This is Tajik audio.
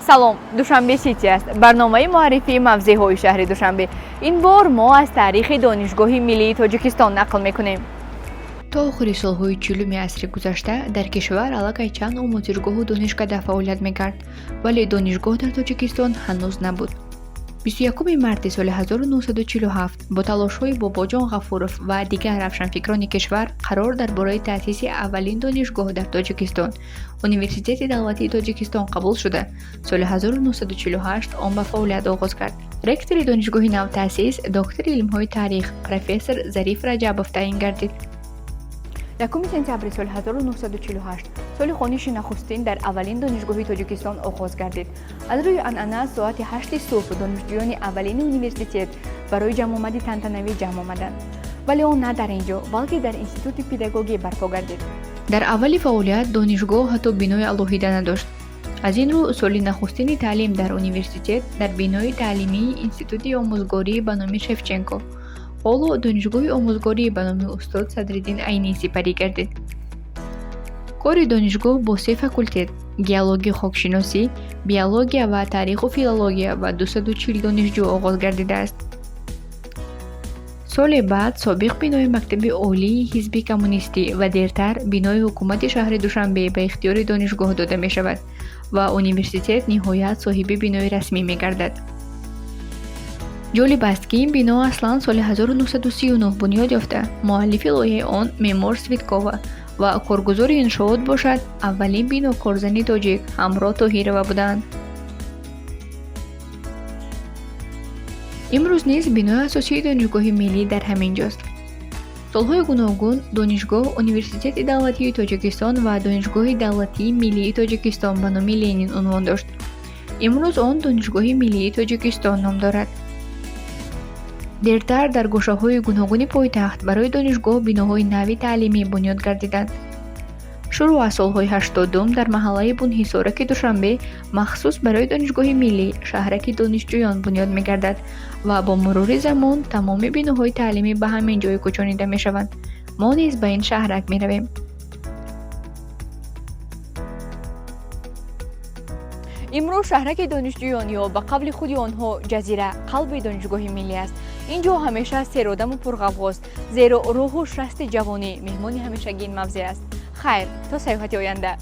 салом, душанбе сити аст. барномаи муаррифии мавзеъҳои шаҳри душанбе. ин бор мо аз таърихи донишгоҳи миллии тоҷикистон нақл мекунем. то охири солҳои 40-уми асри гузашта дар кишвар аллакай чанд омӯзишгоҳу донишгада фаъолият мекард, вале донишгоҳ дар тоҷикистон ҳанӯз набуд. 21 марти соли 1947 бо талошҳои Бобоҷон Ғафуров ва дигар равшанфикрони кишвар қарор дар бораи таъсиси аввалин донишгоҳ дар Тоҷикистон, Университети давлатии Тоҷикистон қабул шуда, соли 1948 он ба фаъолият оғоз кард. Ректори донишгоҳи навтаъсис доктори илмҳои таърих профессор Зариф Раҷабов таъин гардид. 1 сентябри соли 1948 соли хониши нахустин дар аввалин донишгоҳи Тоҷикистон оғоз гардид. Аз рӯи анъана соати 8 субҳ донишҷӯёни аввалини университет барои ҷамъомади тантанавӣ ҷамъ омаданд. вале он на дар ин ҷо, балки дар институти педагогӣ барпо гардид. дар аввали фаъолият донишгоҳ ҳатто бинои алоҳида надошт. аз ин рӯ соли нахустини таълим дар университет дар бинои таълимии институти омӯзгорӣ ба номи Шевченко, ҳоло донишгоҳи омӯзгорӣ ба номи устод Садриддин Айнӣ сипарӣ гардид. кори донишгоҳ бо 3 факултет – геология, хокшиносӣ, биология ва таъриху филология ва 240 донишҷӯ оғоз гардидааст. соли баъд собиқ бинои мактаби олии ҳизби коммунистӣ ва дертар бинои ҳукумати шаҳри Душанбе ба ихтиёри донишгоҳ дода мешавад ва университет ниҳоят соҳиби бинои расмӣ мегардад. ҷолиб аст ки ин бино аслан соли 1939 бунёд ёфта, муаллифи лоиҳаи он меъмор Свиткова ва коргузори иншоот бошад аввалин бинокорзани тоҷик Ҳамроҳ Тоҳирова буданд. имрӯз низ бинои асосии донишгоҳи миллӣ дар ҳамин ҷост. солҳои гуногун донишгоҳ Университети давлатии Тоҷикистон ва Донишгоҳи давлатии миллии Тоҷикистон ба номи Ленин унвон дошт. имрӯз он Донишгоҳи миллии Тоҷикистон ном дорад. дертар дар гӯшаҳои гуногуни пойтахт барои донишгоҳ биноҳои нави таълимӣ бунёд гардиданд. шурӯъ аз солҳои 80 дар маҳаллаи Бунҳисораки Душанбе махсус барои донишгоҳи миллӣ шаҳраки донишҷӯён бунёд мегардад ва бо мурури замон тамоми биноҳои таълимӣ ба ҳамин ҷой кӯчонида мешаванд. мо низ ба ин шаҳрак меравем. имрӯз шаҳраки донишҷӯён ё ба қавли худи онҳо ҷазира қалби донишгоҳи миллӣ аст. ин ҷо ҳамеша серодаму пурғавғост, зеро рӯҳу шасти ҷавонӣ меҳмони ҳамешагии ин мавзеъ аст. хайр, то саёҳати оянда.